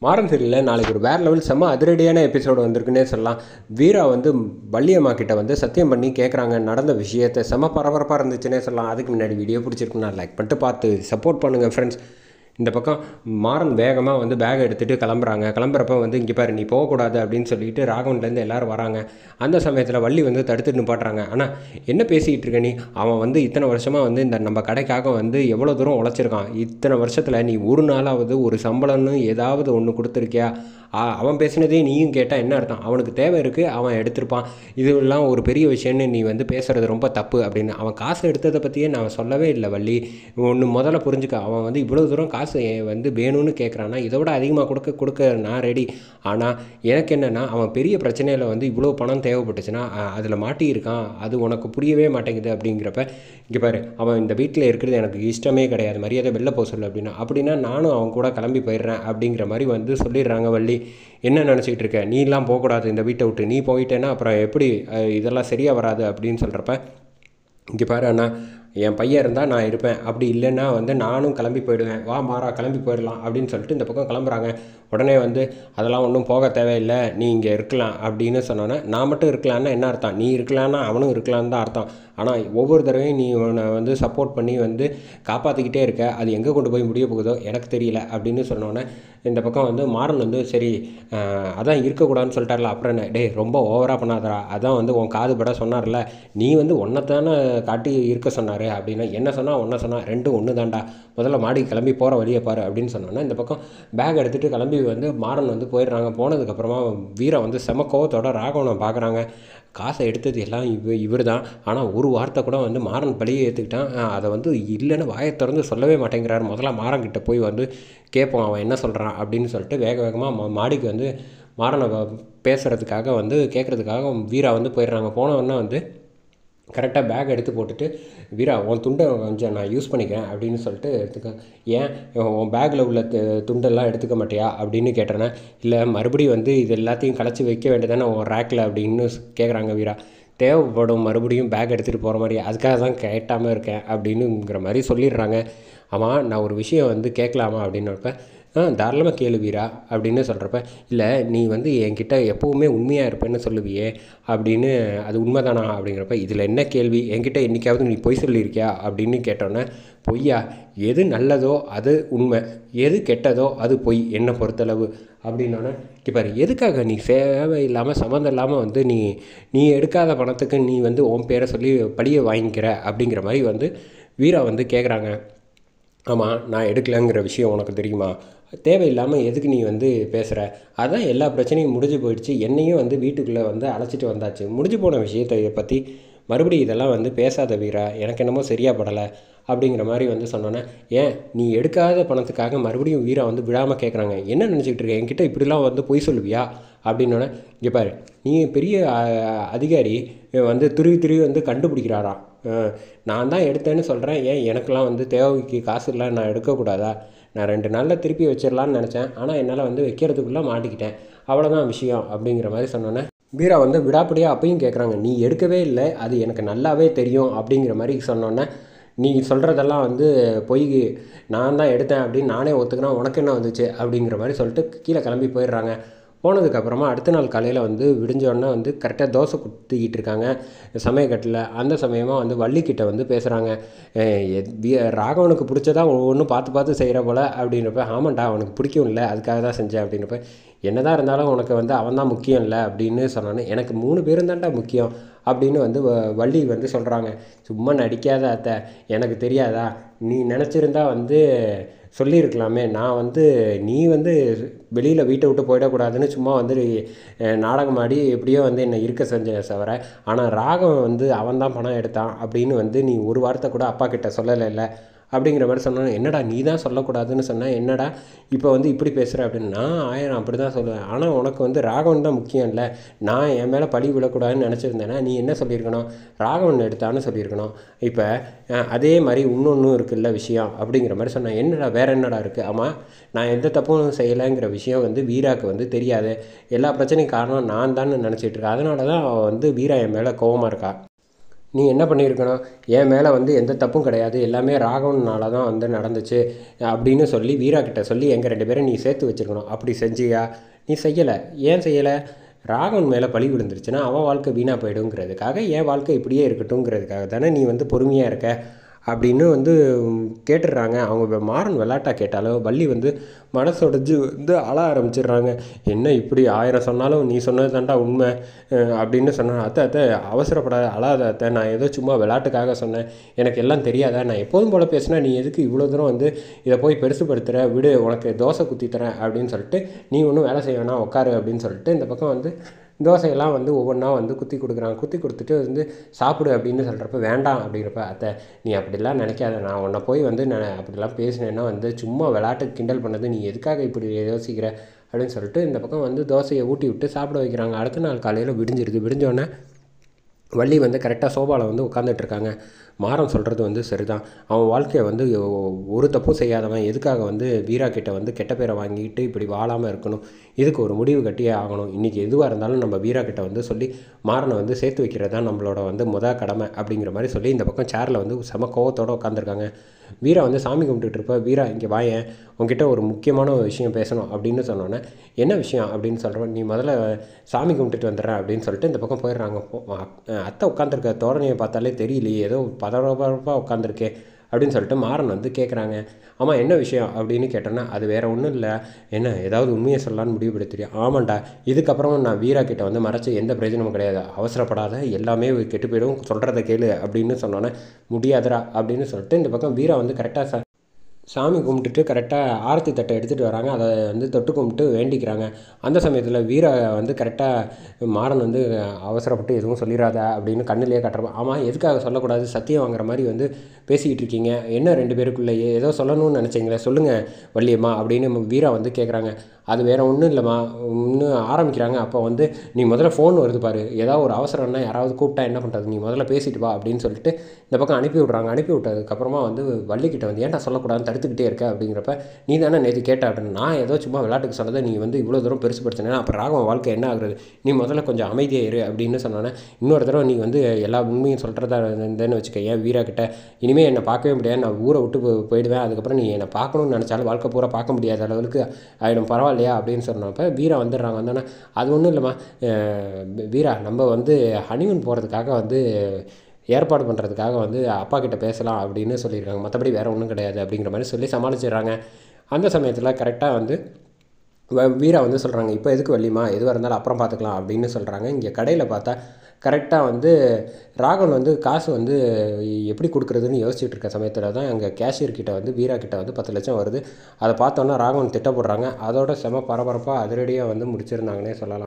மாறன் சீரியலில் நாளைக்கு ஒரு வேறு லெவல் செம்ம அதிரடியான எபிசோடு வந்திருக்குன்னே சொல்லலாம். வீரா வந்து வள்ளியம்மா கிட்ட வந்து சத்தியம் பண்ணி கேட்குறாங்க நடந்த விஷயத்தை. செம்ம பரபரப்பாக இருந்துச்சுன்னே சொல்லலாம். அதுக்கு முன்னாடி வீடியோ பிடிச்சிருக்குன்னா லைக் பண்ணிட்டு பார்த்து சப்போர்ட் பண்ணுங்கள் ஃப்ரெண்ட்ஸ். இந்த பக்கம் மாறன் வேகமாக வந்து பேக் எடுத்துகிட்டு கிளம்புறப்ப வந்து இங்கே பாரு நீ போகக்கூடாது அப்படின்னு சொல்லிட்டு ராகவன்லேருந்து எல்லோரும் வராங்க. அந்த சமயத்தில் வள்ளி வந்து தடுத்துட்டு நிப்பாட்டுறாங்க. ஆனால் என்ன பேசிக்கிட்டு இருக்க நீ? அவன் வந்து இத்தனை வருஷமாக வந்து இந்த நம்ம கடைக்காக வந்து எவ்வளோ தூரம் உழைச்சிருக்கான். இத்தனை வருஷத்தில் நீ ஒரு நாளாவது ஒரு சம்பளம்னு ஏதாவது ஒன்று கொடுத்துருக்கியா? அவன் பேசினதே நீயும் கேட்டால் என்ன அர்த்தம்? அவனுக்கு தேவை இருக்குது, அவன் எடுத்திருப்பான். இதெல்லாம் ஒரு பெரிய விஷயம்னு நீ வந்து பேசுகிறது ரொம்ப தப்பு அப்படின்னு. அவன் காசு எடுத்ததை பற்றியே நான் சொல்லவே இல்லை வள்ளி. ஒன்று முதல்ல புரிஞ்சுக்க, அவன் வந்து இவ்வளோ தூரம் காசு வந்து வேணும்னு கேட்குறான்னா இதை விட அதிகமாக கொடுக்க நான் ரெடி. ஆனால் எனக்கு என்னென்னா அவன் பெரிய பிரச்சனையில் வந்து இவ்வளோ பணம் தேவைப்பட்டுச்சுன்னா அதில் மாட்டியிருக்கான். அது உனக்கு புரியவே மாட்டேங்குது. அப்படிங்கிறப்ப இங்கே பாரு, அவன் இந்த வீட்டில் இருக்கிறது எனக்கு இஷ்டமே கிடையாது, மரியாதை வெளில போக சொல்லு அப்படின்னா நானும் அவன் கூட கிளம்பி போயிடுறேன் அப்படிங்கிற மாதிரி வந்து சொல்லிடுறாங்க வள்ளி. என்ன நினச்சிக்கிட்டு இருக்க? நீலாம் போகக்கூடாது இந்த வீட்டை விட்டு. நீ போயிட்டேன்னா அப்புறம் எப்படி இதெல்லாம் சரியாக வராது அப்படின்னு சொல்கிறப்ப இங்கே பாரு அண்ணா, என் பையன் இருந்தால் நான் இருப்பேன், அப்படி இல்லைன்னா வந்து நானும் கிளம்பி போயிடுவேன், வா மாறா கிளம்பி போயிடலாம் அப்படின்னு சொல்லிட்டு இந்த பக்கம் கிளம்புறாங்க. உடனே வந்து அதெல்லாம் ஒன்றும் போக தேவையில்லை, நீ இங்கே இருக்கலாம் அப்படின்னு சொன்னோன்னே நான் மட்டும் இருக்கலான்னா என்ன அர்த்தம்? நீ இருக்கலான்னா அவனும் இருக்கலான்னு தான் அர்த்தம். ஆனால் ஒவ்வொரு தடவையும் நீ உன்னை வந்து சப்போர்ட் பண்ணி வந்து காப்பாற்றிக்கிட்டே இருக்க, அது எங்கே கொண்டு போய் முடிய போகுதோ எனக்கு தெரியல அப்படின்னு சொன்னோன்னே இந்த பக்கம் வந்து மாறன் வந்து சரி அதான் இருக்கக்கூடாதுன்னு சொல்லிட்டார்ல, அப்புறம் என்ன டே ரொம்ப ஓவராக பண்ணாதரா, அதான் வந்து உன் காது பட சொன்னார்ல, நீ வந்து ஒன்றைத்தானே காட்டி இருக்க சொன்னார் அப்படின்னா என்ன சொன்னால் ஒன்றை சொன்னால் ரெண்டும் ஒன்று தாண்டா, முதல்ல மாடிக்கு கிளம்பி போகிற வழியை பாரு அப்படின்னு சொன்னோன்னா இந்த பக்கம் பேக் எடுத்துகிட்டு கிளம்பி வந்து மாறன் வந்து போயிடுறாங்க. போனதுக்கப்புறமா வீரா வந்து செம கோவத்தோட ராகவனை பார்க்குறாங்க. காசை எடுத்தது எல்லாம் இவர் தான். ஆனால் ஒரு வார்த்தை கூட வந்து மாறன் பழியை ஏற்றுக்கிட்டான். அதை வந்து இல்லைன்னு வாயை திறந்து சொல்லவே மாட்டேங்கிறார். முதல்ல மாறன்கிட்ட போய் வந்து கேட்போம் அவன் என்ன சொல்கிறான் அப்படின்னு சொல்லிட்டு வேகமாக மாடிக்கு வந்து மாறனை பேசுகிறதுக்காக வந்து கேட்குறதுக்காக வீரா வந்து போயிடுறாங்க. போனவொடனே வந்து கரெக்டாக பேக் எடுத்து போட்டுட்டு வீரா உன் துண்டை கொஞ்சம் நான் யூஸ் பண்ணிக்கிறேன் அப்படின்னு சொல்லிட்டு எடுத்துக்க. ஏன் உன் பேக்கில் உள்ள துண்டெல்லாம் எடுத்துக்க மாட்டியா அப்படின்னு கேட்டேன்னா இல்லை மறுபடியும் வந்து இது எல்லாத்தையும் கலைச்சி வைக்க வேண்டியதானே உன் ரேக்கில் அப்படின்னு கேட்குறாங்க வீரா. தேவைப்படும் மறுபடியும் பேக் எடுத்துகிட்டு போகிற மாதிரி, அதுக்காக தான் கேட்டாமல் இருக்கேன் அப்படின்னுங்கிற மாதிரி சொல்லிடுறாங்க. ஆமாம் நான் ஒரு விஷயம் வந்து கேட்கலாமா அப்படின்னப்ப தாராளமாக கேளு வீரா அப்படின்னு சொல்கிறப்ப இல்லை நீ வந்து என்கிட்ட எப்போவுமே உண்மையாக இருப்பேன்னு சொல்லுவியே அப்படின்னு, அது உண்மைதானா அப்படிங்கிறப்ப இதில் என்ன கேள்வி, என்கிட்ட என்றைக்காவது நீ பொய் சொல்லியிருக்கியா அப்படின்னு கேட்டோன்னே பொய்யா, எது நல்லதோ அது உண்மை, எது கெட்டதோ அது பொய் என்னை பொறுத்தளவு அப்படின்னோடனே இப்போ எதுக்காக நீ தேவையில்லாமல் சம்மந்தம் இல்லாமல் வந்து நீ எடுக்காத பணத்துக்கு நீ வந்து உன் பேரை சொல்லி பழியை வாங்கிக்கிற அப்படிங்கிற மாதிரி வந்து வீரா வந்து கேட்குறாங்க. ஆமாம் நான் எடுக்கலைங்கிற விஷயம் உனக்கு தெரியுமா? தேவையில்லாமல் எதுக்கு நீ வந்து பேசுகிற? அதான் எல்லா பிரச்சனையும் முடிஞ்சு போயிடுச்சு, என்னையும் வந்து வீட்டுக்குள்ளே வந்து அழைச்சிட்டு வந்தாச்சு, முடிஞ்சு போன விஷயத்தை பற்றி மறுபடியும் இதெல்லாம் வந்து பேசாத வீரா, எனக்கு என்னமோ சரியாக படலை அப்படிங்கிற மாதிரி வந்து சொன்னோன்னே ஏன் நீ எடுக்காத பணத்துக்காக மறுபடியும் வீரா வந்து விடாமல் கேட்குறாங்க. என்ன நினச்சிக்கிட்டு இருக்க? என்கிட்ட இப்படிலாம் வந்து பொய் சொல்லுவியா அப்படின்னோடனே இங்கே பாரு, நீ பெரிய அதிகாரி வந்து துருவி வந்து கண்டுபிடிக்கிறாராம். நான் தான் எடுத்தேன்னு சொல்கிறேன், ஏன் எனக்கெல்லாம் வந்து தேவைக்கு காசு இல்லை, நான் எடுக்கக்கூடாதா? நான் 2 நாளில் திருப்பி வச்சிடலான்னு நினச்சேன், ஆனால் என்னால் வந்து வைக்கிறதுக்குள்ளே மாட்டிக்கிட்டேன், அவ்வளோதான் விஷயம் அப்படிங்கிற மாதிரி சொன்னோன்னே வீரா வந்து விடாப்படியாக அப்பையும் கேட்குறாங்க. நீ எடுக்கவே இல்லை, அது எனக்கு நல்லாவே தெரியும் அப்படிங்கிற மாதிரி சொன்னோன்னே நீ சொல்கிறதெல்லாம் வந்து பொய், நான் தான் எடுத்தேன் அப்படின்னு நானே ஒத்துக்கிறேன், உனக்கு என்ன வந்துச்சு அப்படிங்கிற மாதிரி சொல்லிட்டு கீழே கிளம்பி போயிடுறாங்க. போனதுக்கப்புறமா அடுத்த நாள் காலையில் வந்து விடிஞ்சோடனே வந்து கரெக்டாக தோசை குத்திக்கிட்டு இருக்காங்க சமயக்கட்டில். அந்த சமயமாக வந்து வள்ளிக்கிட்ட வந்து பேசுகிறாங்க. ராகவனுக்கு பிடிச்சதா ஒவ்வொன்றும் பார்த்து செய்கிற போல் அப்படின்றப்ப ஆமாண்டா அவனுக்கு பிடிக்கும் இல்லை அதுக்காக தான் செஞ்சேன் அப்படின்றப்ப என்னதான் இருந்தாலும் உனக்கு வந்து அவன் தான் முக்கியம் இல்லை அப்படின்னு சொன்னானே, எனக்கு 3 பேரும் தான்டா முக்கியம் அப்படின்னு வந்து வள்ளி வந்து சொல்கிறாங்க. சும்மா நடிக்காத அத்தை, எனக்கு தெரியாதா? நீ நினச்சிருந்தா வந்து சொல்லியிருக்கலாமே, நான் வந்து நீ வந்து வெளியில் வீட்டை விட்டு போயிடக்கூடாதுன்னு சும்மா வந்து நாடகம் ஆடி எப்படியோ வந்து என்னை இருக்க செஞ்ச தவிர, ஆனால் ராகவன் வந்து அவன் தான் பணம் எடுத்தான் அப்படின்னு வந்து நீ ஒரு வார்த்தை கூட அப்பா கிட்ட சொல்லலைல்ல அப்படிங்கிற மாதிரி சொன்னாங்க. என்னடா நீ தான் சொல்லக்கூடாதுன்னு சொன்னேன், என்னடா இப்போ வந்து இப்படி பேசுகிற அப்படின்னு. நான் 1000 அப்படி தான் சொல்லுவேன், ஆனால் உனக்கு வந்து ராகவன் தான் முக்கியம் இல்லை, நான் என் மேலே பழி விழக்கூடாதுன்னு நினச்சிருந்தேன்னா நீ என்ன சொல்லியிருக்கணும்? ராகவன் எடுத்தான்னு சொல்லியிருக்கணும். இப்போ அதே மாதிரி இன்னொன்றும் இருக்குல்ல விஷயம் அப்படிங்கிற மாதிரி சொன்னேன். என்னடா வேறு என்னடா இருக்குது? ஆமாம் நான் எந்த தப்பும் செய்யலைங்கிற விஷயம் வந்து வீராவுக்கு வந்து தெரியாது, எல்லா பிரச்சனையும் காரணம் நான் தான் நினச்சிட்டு இருக்கேன், அதனால தான் அவள் வந்து வீரா என் மேலே கோவமாக இருக்கா. நீ என்ன பண்ணியிருக்கணும், என் மேலே வந்து எந்த தப்பும் கிடையாது, எல்லாமே ராகவனால தான் வந்து நடந்துச்சு அப்படின்னு சொல்லி வீரா கிட்ட சொல்லி எங்கள் 2 பேரும் நீ சேர்த்து வச்சுருக்கணும். அப்படி செஞ்சியா? நீ செய்யலை. ஏன் செய்யலை? ராகவன் மேலே பழி விழுந்துருச்சுன்னா அவன் வாழ்க்கை வீணாக போயிடுங்கிறதுக்காக, என் வாழ்க்கை இப்படியே இருக்கட்டும்ங்கிறதுக்காக தானே நீ வந்து பொறுமையாக இருக்க அப்படின்னு வந்து கேட்டுடுறாங்க. அவங்க மாறன் விளாட்டாக கேட்டாலும் வள்ளி வந்து மனசொடைஞ்சு வந்து அழ ஆரம்பிச்சிடுறாங்க. என்ன இப்படி 1000 சொன்னாலும் நீ சொன்னது தான்டா உண்மை அப்படின்னு சொன்னான். அத்தை அவசரப்படாத, அழாத அத்தை, நான் ஏதோ சும்மா விளையாட்டுக்காக சொன்னேன், எனக்கு எல்லாம் தெரியாதா, நான் எப்போதும் போல் பேசினா நீ எதுக்கு இவ்வளோ தூரம் வந்து இதை போய் பெருசுப்படுத்துகிற, விடு உனக்கு தோசை குத்தி தரேன் அப்படின்னு சொல்லிட்டு, நீ ஒன்றும் வேலை செய்ய வேணாம் உட்காரு அப்படின்னு சொல்லிட்டு இந்த பக்கம் வந்து தோசையெல்லாம் வந்து ஒவ்வொன்றா வந்து குத்தி கொடுக்குறாங்க. குத்தி கொடுத்துட்டு வந்து சாப்பிடு அப்படின்னு சொல்கிறப்ப வேண்டாம் அப்படிங்கிறப்ப, அத்தை நீ அப்படிலாம் நினைக்காத, நான் உன்னை போய் வந்து நான் அப்படிலாம் பேசினேன்னா வந்து சும்மா விளையாட்டுக்கு கிண்டல் பண்ணது, நீ எதுக்காக இப்படி யோசிக்கிற அப்படின்னு சொல்லிட்டு இந்த பக்கம் வந்து தோசையை ஊட்டி விட்டு சாப்பிட வைக்கிறாங்க. அடுத்த நாள் காலையில் விடிஞ்சிருது. விடிஞ்சோடனே வள்ளி வந்து கரெக்டாக சோபாவில் வந்து உட்காந்துட்ருக்காங்க. மாறன் சொல்கிறது வந்து சரிதான், அவன் வாழ்க்கையை வந்து ஒரு தப்பும் செய்யாதவன் எதுக்காக வந்து வீரா கிட்ட வந்து கெட்ட பேரை வாங்கிட்டு இப்படி வாழாமல் இருக்கணும், இதுக்கு ஒரு முடிவு கட்டியே ஆகணும், இன்றைக்கி எதுவாக இருந்தாலும் நம்ம வீரா கிட்ட வந்து சொல்லி மாறனை வந்து சேர்த்து வைக்கிறது தான் நம்மளோட வந்து கடமை அப்படிங்கிற மாதிரி சொல்லி இந்த பக்கம் சேரில் வந்து செம கோவத்தோடு உட்காந்துருக்காங்க. வீரா வந்து சாமி கும்பிட்டுட்டு இருப்ப, வீரா இங்கே வாயேன், உங்ககிட்ட ஒரு முக்கியமான ஒரு விஷயம் பேசணும் அப்படின்னு சொன்னோன்னே, என்ன விஷயம் அப்படின்னு சொல்கிறேன், நீ முதல்ல சாமி கும்பிட்டுட்டு வந்துடுறேன் அப்படின்னு சொல்லிட்டு இந்த பக்கம் போயிடுறாங்க. அத்தை உட்காந்துருக்க தோரணையை பார்த்தாலே தெரியலையே, ஏதோ பதறப்பாக உட்காந்துருக்கே அப்படின்னு சொல்லிட்டு மாறன் வந்து கேட்குறாங்க. ஆமாம் என்ன விஷயம் அப்படின்னு கேட்டோன்னா, அது வேறு ஒன்றும் இல்லை, என்ன ஏதாவது உண்மையை சொல்லலான்னு முடிவுபடுத்துறியா? ஆமாண்டா, இதுக்கப்புறம் நான் வீரா கிட்ட வந்து மறைச்சி எந்த பிரயோஜனமும் கிடையாது, அவசரப்படாத, எல்லாமே கெட்டு போயிடும், சொல்கிறத கேளு அப்படின்னு சொன்னோன்னே, முடியாதுடா அப்படின்னு சொல்லிட்டு இந்த பக்கம் வீரா வந்து கரெக்டாக சாமி கும்பிட்டுட்டு கரெக்டாக ஆரத்தி தட்டை எடுத்துகிட்டு வராங்க. அதை வந்து தொட்டு கும்பிட்டு வேண்டிக்கிறாங்க. அந்த சமயத்தில் வீரா வந்து கரெக்டாக மாறன் வந்து அவசரப்பட்டு எதுவும் சொல்லிடாத அப்படின்னு கண்ணிலேயே கட்டுறப்ப, ஆமாம் எதுக்காக சொல்லக்கூடாது, சத்தியம் வாங்குற மாதிரி வந்து பேசிக்கிட்டு இருக்கீங்க, என்ன 2 பேருக்குள்ளேயே ஏதோ சொல்லணும்னு நினச்சிங்களே, சொல்லுங்கள் வள்ளியம்மா அப்படின்னு வீரா வந்து கேட்குறாங்க. அது வேறு ஒன்றும் இல்லைம்மா, இன்னும் ஆரம்பிக்கிறாங்க. அப்போ வந்து நீ முதல்ல ஃபோன் வருது பாரு, ஏதாவது ஒரு அவசரம்னா யாராவது கூப்பிட்டா என்ன பண்ணுறது, நீ முதல்ல பேசிட்டு வா அப்படின்னு சொல்லிட்டு இந்த பக்கம் அனுப்பி விட்றாங்க. அனுப்பி விட்டதுக்கப்புறமா வந்து வள்ளிக்கிட்ட வந்து ஏன்டா சொல்லக்கூடாதுன்னு தடுத்துக்கிட்டே இருக்க அப்படிங்கிறப்ப, நீ தானே நேற்று கேட்ட அப்படின்னு, நான் ஏதோ சும்மா விளையாட்டுக்கு சொன்னதை நீ வந்து இவ்வளோ தூரம் பெருசுப்படுத்தினேன், அப்புறம் ராகவன் வாழ்க்கை என்ன ஆகுறது, நீ முதல்ல கொஞ்சம் அமைதியாக இரு அப்படின்னு சொன்னோன்னே, இன்னொரு தடவை நீ வந்து எல்லா உண்மையும் சொல்கிறதா இருந்தேன்னு வச்சுக்க, ஏன் வீரா கிட்ட இனிமேல் என்னை பார்க்கவே முடியாது, நான் ஊரை விட்டு போயிடுவேன், அதுக்கப்புறம் நீ என்னை பார்க்கணும்னு நினச்சாலும் வாழ்க்கை பூரா பார்க்க முடியாத அளவுக்கு ஆகிடும், பரவாயில்லையா அப்படின்னு சொன்னப்போ வீரா வந்துடுறாங்க. வந்தோன்னே, அது ஒன்றும் இல்லைம்மா வீரா, நம்ம வந்து ஹனிமூன் போகிறதுக்காக வந்து ஏற்பாடு பண்ணுறதுக்காக வந்து அப்பா கிட்ட பேசலாம் அப்படின்னு சொல்லியிருக்காங்க, மற்றபடி வேறு ஒன்றும் கிடையாது அப்படிங்கிற மாதிரி சொல்லி சமாளிச்சிடுறாங்க. அந்த சமயத்தில் கரெக்டாக வந்து வீரா வந்து சொல்கிறாங்க, இப்போ எதுக்கு வள்ளிமா, எதுவாக இருந்தாலும் அப்புறம் பார்த்துக்கலாம் அப்படின்னு சொல்கிறாங்க. இங்கே கடையில் பார்த்தா கரெக்டாக வந்து ராகவன் வந்து காசு வந்து எப்படி கொடுக்குறதுன்னு யோசிச்சுட்டு இருக்க சமயத்தில் தான் அங்கே கேஷியர்கிட்ட வந்து வீரா கிட்ட வந்து 10 லட்சம் வருது. அதை பார்த்தோன்னா ராகவன் திட்டப்படுறாங்க. அதோட செம பரபரப்பாக அதிரடியாக வந்து முடிச்சிருந்தாங்கன்னே சொல்லலாம்.